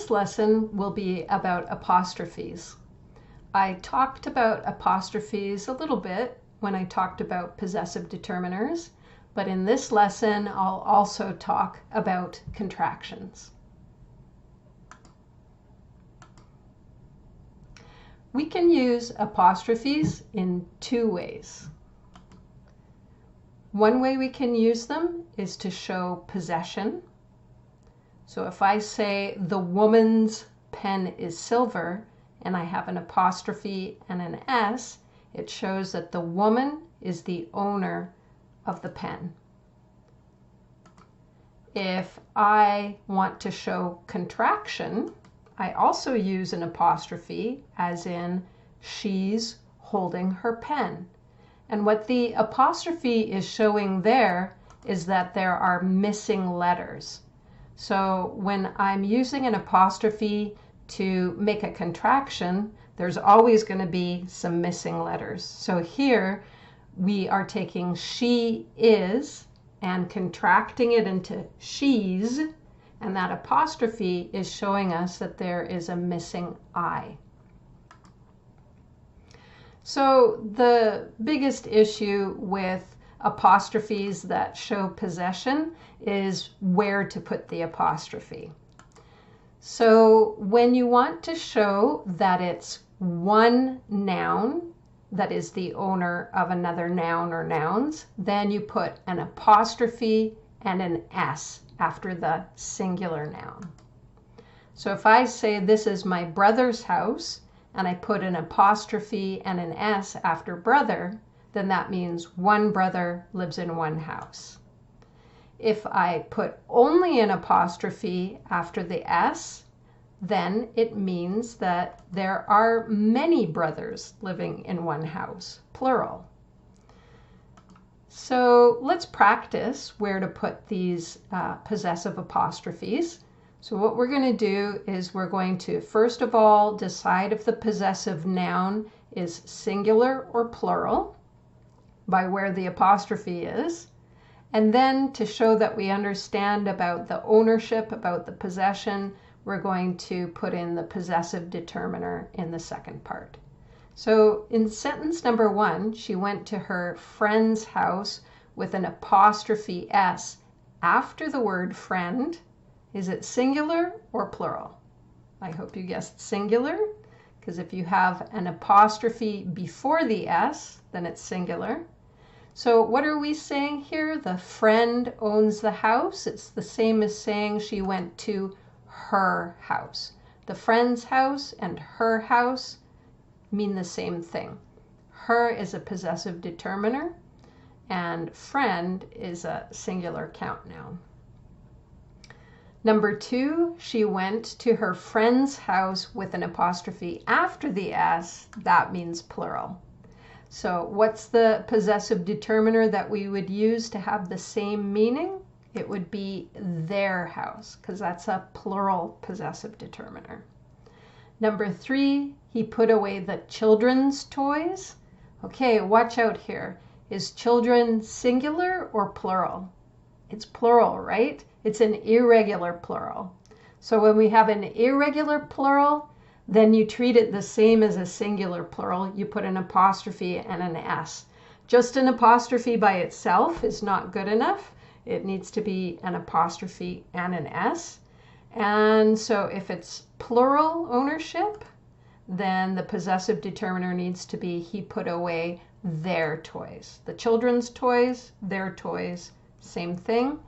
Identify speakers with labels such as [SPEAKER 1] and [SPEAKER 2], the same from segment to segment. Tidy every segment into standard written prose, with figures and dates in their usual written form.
[SPEAKER 1] this lesson will be about apostrophes. I talked about apostrophes a little bit when I talked about possessive determiners, but in this lesson I'll also talk about contractions. We can use apostrophes in two ways. One way we can use them is to show possession. So if I say the woman's pen is silver and I have an apostrophe and an S, it shows that the woman is the owner of the pen. If I want to show contraction, I also use an apostrophe, as in she's holding her pen. And what the apostrophe is showing there is that there are missing letters. So when I'm using an apostrophe to make a contraction, there's always going to be some missing letters. So here we are taking she is and contracting it into she's, and that apostrophe is showing us that there is a missing I. So the biggest issue with apostrophes that show possession is where to put the apostrophe. So when you want to show that it's one noun that is the owner of another noun or nouns, then you put an apostrophe and an S after the singular noun. So if I say this is my brother's house and I put an apostrophe and an S after brother, then that means one brother lives in one house. If I put only an apostrophe after the S, then it means that there are many brothers living in one house, plural. So let's practice where to put these possessive apostrophes. So what we're going to do is we're going to first of all decide if the possessive noun is singular or plural by where the apostrophe is. And then to show that we understand about the ownership, about the possession, we're going to put in the possessive determiner in the second part. So in sentence number 1, she went to her friend's house with an apostrophe S after the word friend. Is it singular or plural? I hope you guessed singular, because if you have an apostrophe before the S, then it's singular. So what are we saying here? The friend owns the house. It's the same as saying she went to her house. The friend's house and her house mean the same thing. Her is a possessive determiner, and friend is a singular count noun. Number 2, she went to her friend's house with an apostrophe after the S. That means plural. So what's the possessive determiner that we would use to have the same meaning? It would be their house, because that's a plural possessive determiner. Number 3, he put away the children's toys. Okay, watch out here. Is children singular or plural? It's plural, right? It's an irregular plural. So when we have an irregular plural, then you treat it the same as a singular plural. You put an apostrophe and an S. Just an apostrophe by itself is not good enough. It needs to be an apostrophe and an S. And so if it's plural ownership, then the possessive determiner needs to be he put away their toys. The children's toys, their toys, same thing.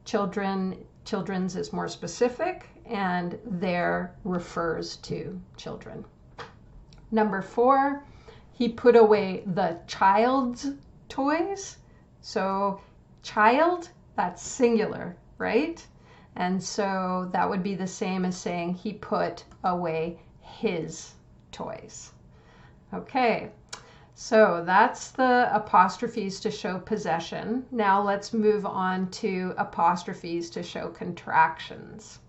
[SPEAKER 1] Children's is more specific, and their refers to children. Number 4, he put away the child's toys. So child, that's singular, right? And so that would be the same as saying he put away his toys. Okay, so that's the apostrophes to show possession. Now let's move on to apostrophes to show contractions.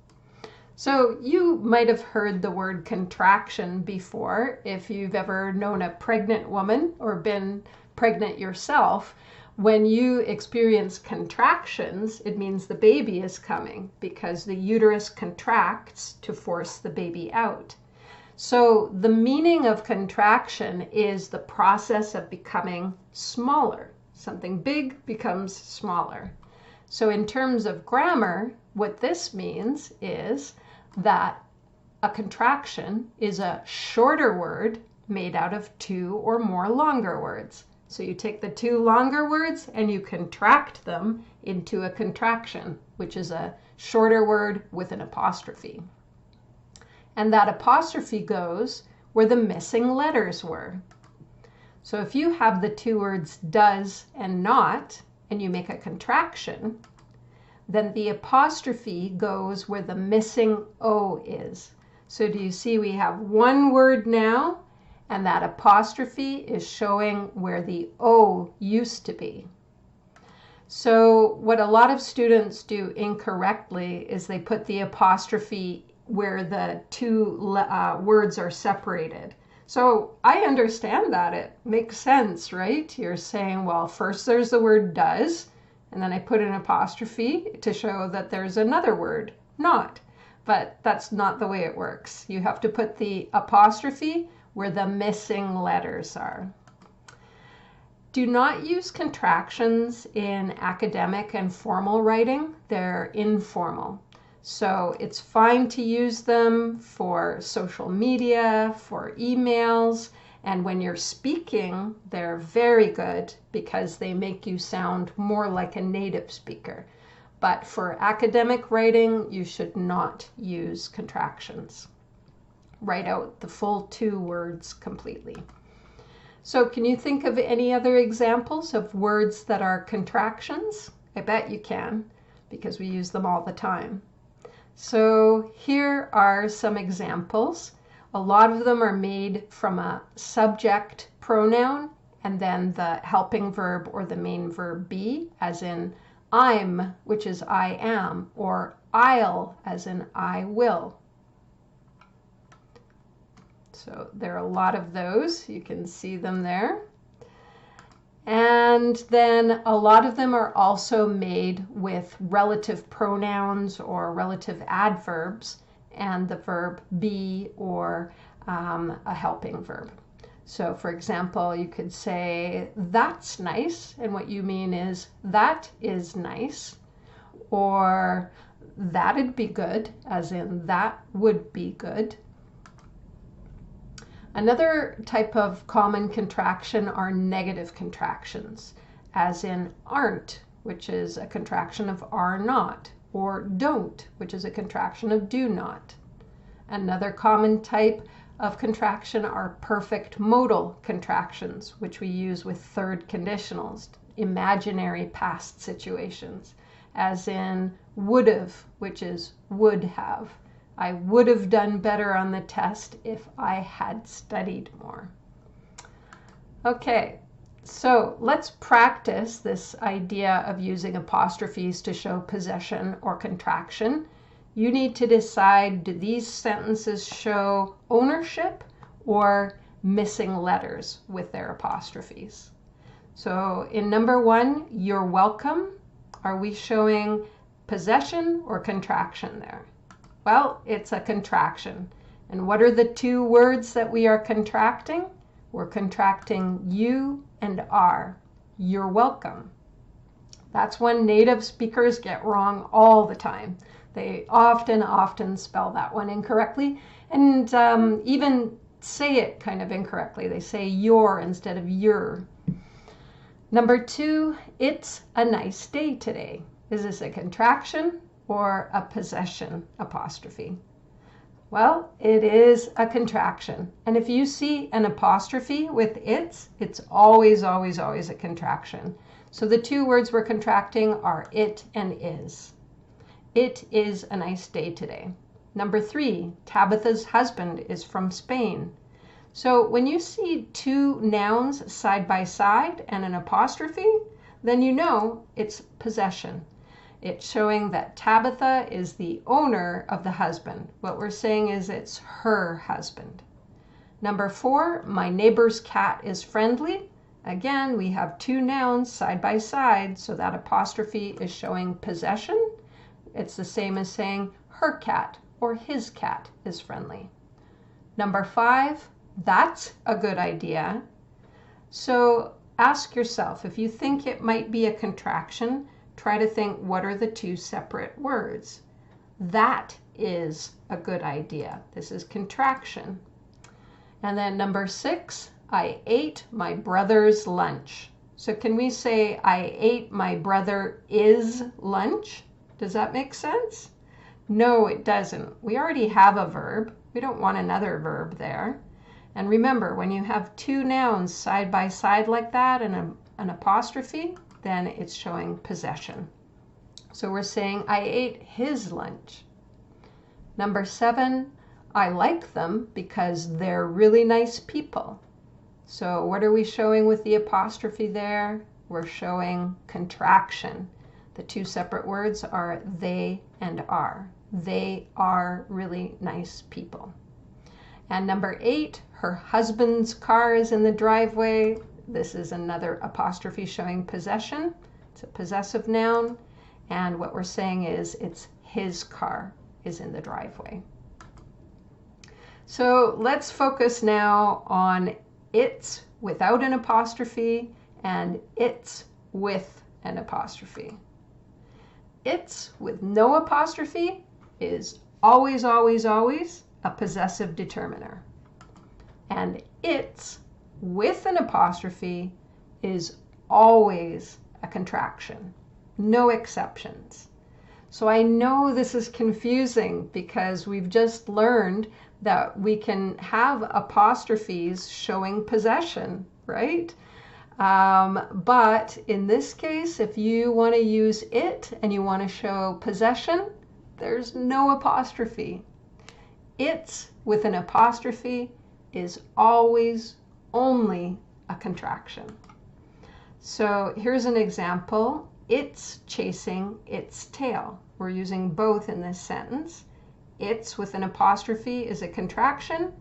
[SPEAKER 1] So you might have heard the word contraction before if you've ever known a pregnant woman or been pregnant yourself. When you experience contractions, it means the baby is coming because the uterus contracts to force the baby out. So the meaning of contraction is the process of becoming smaller. Something big becomes smaller. So in terms of grammar, what this means is that a contraction is a shorter word made out of two or more longer words. So you take the two longer words and you contract them into a contraction, which is a shorter word with an apostrophe. And that apostrophe goes where the missing letters were. So if you have the two words does and not, and you make a contraction, then the apostrophe goes where the missing O is. So do you see we have one word now, and that apostrophe is showing where the O used to be. So what a lot of students do incorrectly is they put the apostrophe where the two words are separated. So I understand that. It makes sense, right? You're saying, well, first there's the word does, and then I put an apostrophe to show that there's another word, not. But that's not the way it works. You have to put the apostrophe where the missing letters are. Do not use contractions in academic and formal writing. They're informal. So it's fine to use them for social media, for emails, and when you're speaking, they're very good because they make you sound more like a native speaker. But for academic writing, you should not use contractions. Write out the full two words completely. So can you think of any other examples of words that are contractions? I bet you can, because we use them all the time. So here are some examples. A lot of them are made from a subject pronoun and then the helping verb or the main verb be, as in I'm, which is I am, or I'll, as in I will. So there are a lot of those. You can see them there. And then a lot of them are also made with relative pronouns or relative adverbs and the verb be or a helping verb. So for example, you could say, that's nice, and what you mean is, that is nice, or that'd be good, as in that would be good. Another type of common contraction are negative contractions, as in aren't, which is a contraction of are not, or don't, which is a contraction of do not. Another common type of contraction are perfect modal contractions, which we use with third conditionals, imaginary past situations, as in would've, which is would have. I would have done better on the test if I had studied more. Okay, so let's practice this idea of using apostrophes to show possession or contraction. You need to decide, do these sentences show ownership or missing letters with their apostrophes? So in number 1, you're welcome. Are we showing possession or contraction there? Well, it's a contraction. And what are the two words that we are contracting? We're contracting you and are. You're welcome. That's one native speakers get wrong all the time. They often spell that one incorrectly and even say it kind of incorrectly. They say your instead of your. Number 2, it's a nice day today. Is this a contraction or a possession apostrophe? Well, it is a contraction. And if you see an apostrophe with it's always a contraction. So the two words we're contracting are it and is. It is a nice day today. Number 3, Tabitha's husband is from Spain. So when you see two nouns side by side and an apostrophe, then you know it's possession. It's showing that Tabitha is the owner of the husband. What we're saying is it's her husband. Number 4, my neighbor's cat is friendly. Again, we have two nouns side by side, so that apostrophe is showing possession. It's the same as saying her cat or his cat is friendly. Number 5, that's a good idea. So ask yourself, if you think it might be a contraction, try to think, what are the two separate words? That is a good idea. This is contraction. And then number 6, I ate my brother's lunch. So can we say I ate my brother is lunch? Does that make sense? No, it doesn't. We already have a verb. We don't want another verb there. And remember, when you have two nouns side by side like that and an apostrophe, then it's showing possession. So we're saying I ate his lunch. Number 7, I like them because they're really nice people. So what are we showing with the apostrophe there? We're showing contraction. The two separate words are they and are. They are really nice people. And number 8, her husband's car is in the driveway. This is another apostrophe showing possession. It's a possessive noun. And what we're saying is it's his car is in the driveway. So let's focus now on it's without an apostrophe and it's with an apostrophe. It's with no apostrophe is always, always, always a possessive determiner. And it's with an apostrophe is always a contraction. No exceptions. So I know this is confusing because we've just learned that we can have apostrophes showing possession, right? But in this case, if you want to use it and you want to show possession, there's no apostrophe. It's with an apostrophe is always only a contraction. So here's an example. It's chasing its tail. We're using both in this sentence. It's with an apostrophe is a contraction.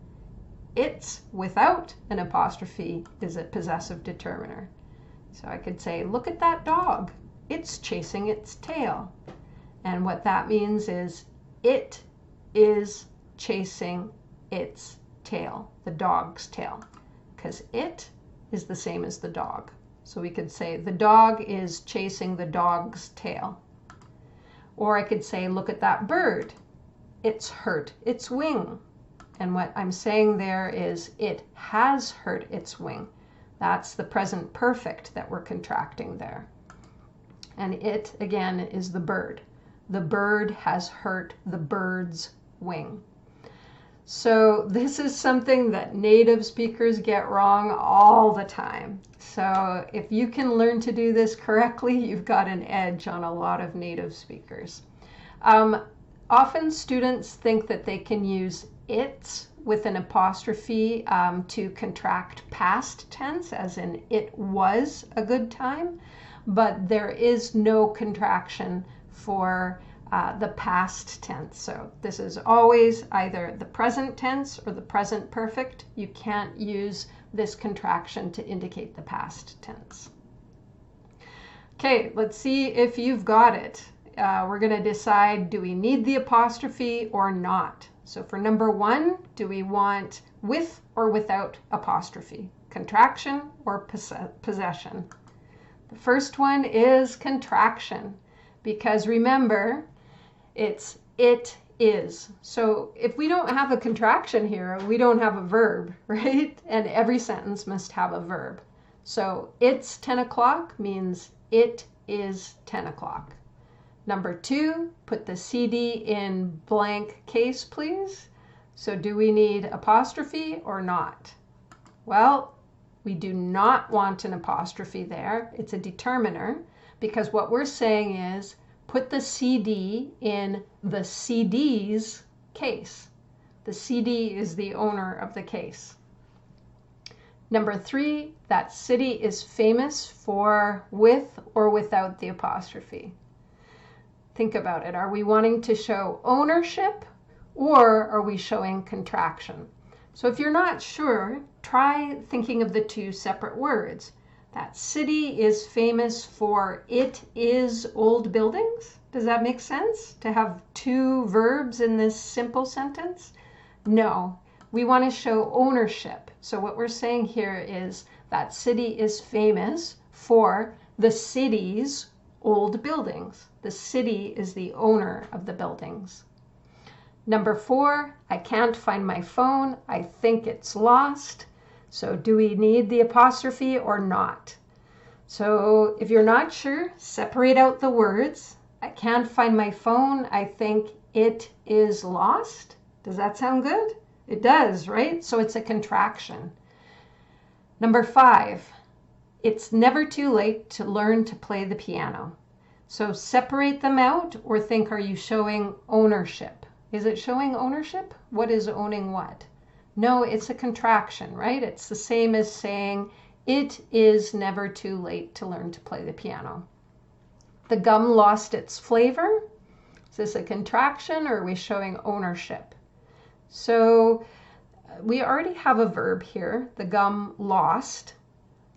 [SPEAKER 1] It's without an apostrophe is a possessive determiner. So I could say, look at that dog. It's chasing its tail. And what that means is it is chasing its tail, the dog's tail, because it is the same as the dog. So we could say the dog is chasing the dog's tail. Or I could say, look at that bird. It's hurt its wing. And what I'm saying there is it has hurt its wing. That's the present perfect that we're contracting there. And it, again, is the bird. The bird has hurt the bird's wing. So this is something that native speakers get wrong all the time. So if you can learn to do this correctly, you've got an edge on a lot of native speakers. Often students think that they can use it's with an apostrophe to contract past tense, as in it was a good time, but there is no contraction for the past tense. So this is always either the present tense or the present perfect. You can't use this contraction to indicate the past tense. Okay, let's see if you've got it. We're going to decide, do we need the apostrophe or not? So for number 1, do we want with or without apostrophe? Contraction or possession? The first one is contraction, because remember, it's it is. So if we don't have a contraction here, we don't have a verb, right? And every sentence must have a verb. So it's 10 o'clock means it is 10 o'clock. Number 2, put the CD in blank case, please. So do we need apostrophe or not? Well, we do not want an apostrophe there. It's a determiner, because what we're saying is put the CD in the CD's case. The CD is the owner of the case. Number 3, that city is famous for with or without the apostrophe. Think about it. Are we wanting to show ownership or are we showing contraction? So if you're not sure, try thinking of the two separate words. That city is famous for it is old buildings. Does that make sense to have two verbs in this simple sentence? No, we want to show ownership. So what we're saying here is that city is famous for the city's old buildings. The city is the owner of the buildings. Number 4, I can't find my phone. I think it's lost. So do we need the apostrophe or not? So if you're not sure, separate out the words. I can't find my phone. I think it is lost. Does that sound good? It does, right? So it's a contraction. Number 5, it's never too late to learn to play the piano. So separate them out or think, are you showing ownership? Is it showing ownership? What is owning what? No, it's a contraction, right? It's the same as saying it is never too late to learn to play the piano. The gum lost its flavor. Is this a contraction or are we showing ownership? So we already have a verb here, the gum lost.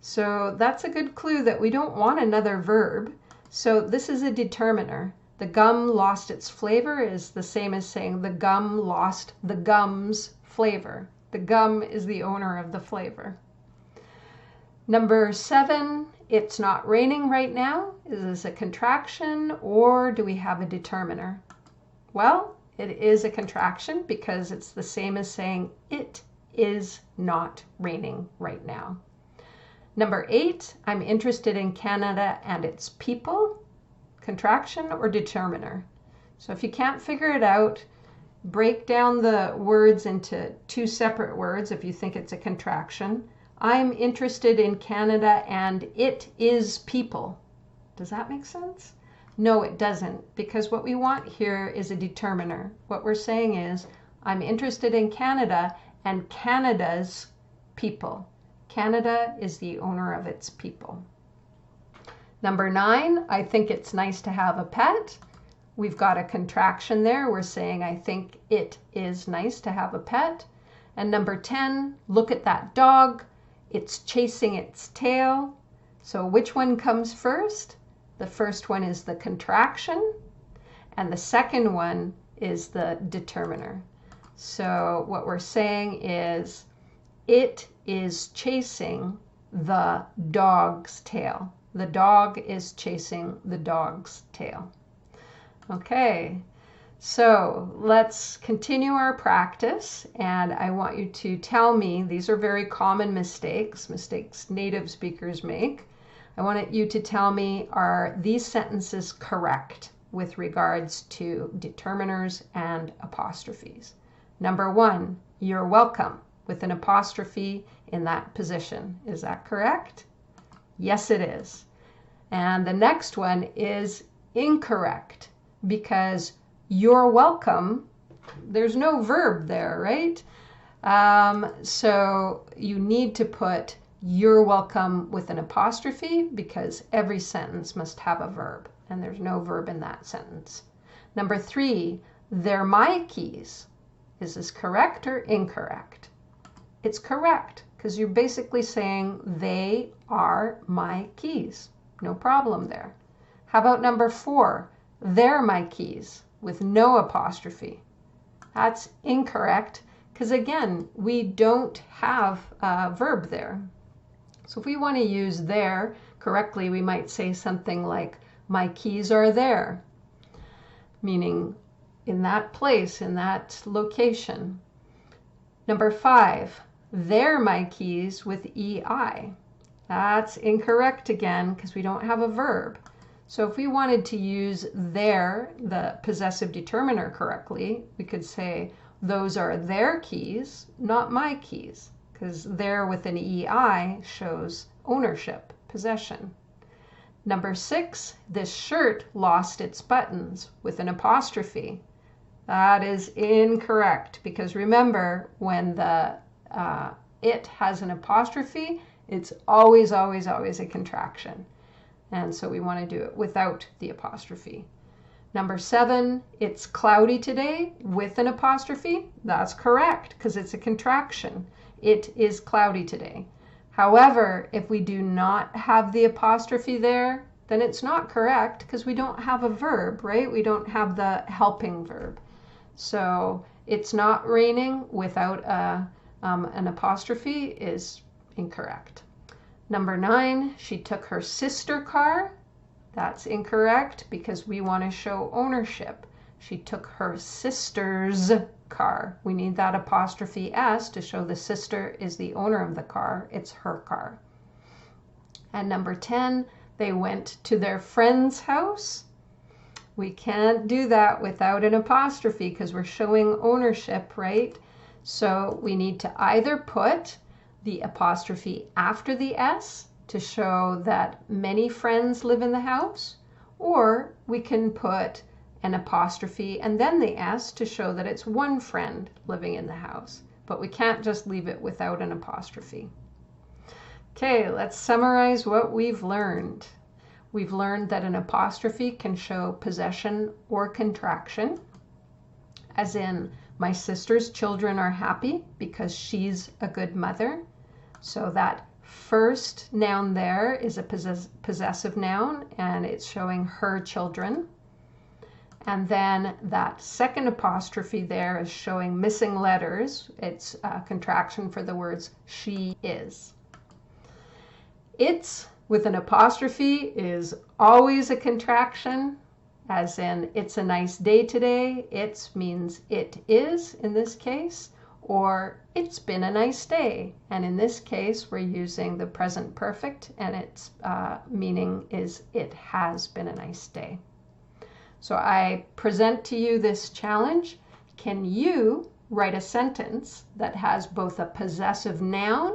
[SPEAKER 1] So that's a good clue that we don't want another verb. So this is a determiner. The gum lost its flavor is the same as saying the gum lost the gum's flavor. The gum is the owner of the flavor. Number 7, it's not raining right now. Is this a contraction or do we have a determiner? Well, it is a contraction because it's the same as saying it is not raining right now. Number 8, I'm interested in Canada and its people. Contraction or determiner? So if you can't figure it out, break down the words into 2 separate words if you think it's a contraction. I'm interested in Canada and it is people. Does that make sense? No, it doesn't, because what we want here is a determiner. What we're saying is, I'm interested in Canada and Canada's people. Canada is the owner of its people. Number 9, I think it's nice to have a pet. We've got a contraction there. We're saying, I think it is nice to have a pet. And number 10, look at that dog. It's chasing its tail. So which one comes first? The first one is the contraction, and the second one is the determiner. So what we're saying is, it is chasing the dog's tail. The dog is chasing the dog's tail. Okay, so let's continue our practice, and I want you to tell me, these are very common mistakes native speakers make. I want you to tell me, are these sentences correct with regards to determiners and apostrophes? Number 1, you're welcome, with an apostrophe in that position. Is that correct? Yes, it is. And the next one is incorrect, because you're welcome, there's no verb there, right? So you need to put you're welcome with an apostrophe because every sentence must have a verb, and there's no verb in that sentence. Number 3, they're my keys. Is this correct or incorrect? It's correct, because you're basically saying they are my keys. No problem there. How about number 4, they're my keys, with no apostrophe? That's incorrect, because again, we don't have a verb there. So if we want to use there correctly, we might say something like, my keys are there, meaning in that place, in that location. Number 5, they're my keys with EI. That's incorrect again, because we don't have a verb. So if we wanted to use their, the possessive determiner, correctly, we could say, those are their keys, not my keys, because there with an EI shows ownership, possession. Number 6, this shirt lost its buttons, with an apostrophe. That is incorrect, because remember, when the it has an apostrophe, it's always, always, always a contraction. And so we want to do it without the apostrophe. Number 7, it's cloudy today with an apostrophe. That's correct, because it's a contraction. It is cloudy today. However, if we do not have the apostrophe there, then it's not correct because we don't have a verb, right? We don't have the helping verb. So it's not raining without an apostrophe is incorrect. Number 9, she took her sister car. That's incorrect because we want to show ownership. She took her sister's car. We need that apostrophe S to show the sister is the owner of the car. It's her car. And number 10, they went to their friend's house. We can't do that without an apostrophe because we're showing ownership, right? So we need to either put the apostrophe after the S to show that many friends live in the house, or we can put an apostrophe and then the S to show that it's one friend living in the house. But we can't just leave it without an apostrophe. Okay, let's summarize what we've learned. We've learned that an apostrophe can show possession or contraction, as in, my sister's children are happy because she's a good mother. So that first noun there is a possessive noun, and it's showing her children. And then that second apostrophe there is showing missing letters. It's a contraction for the words she is. It's with an apostrophe is always a contraction, as in it's a nice day today. It's means it is in this case, or it's been a nice day. And in this case, we're using the present perfect, and its meaning is it has been a nice day. So I present to you this challenge. Can you write a sentence that has both a possessive noun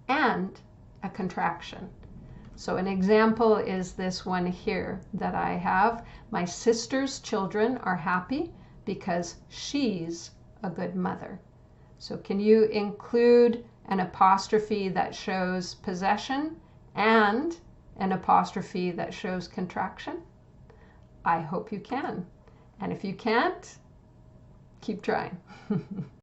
[SPEAKER 1] and a contraction? So an example is this one here that I have. My sister's children are happy because she's a good mother. So can you include an apostrophe that shows possession and an apostrophe that shows contraction? I hope you can. And if you can't, keep trying.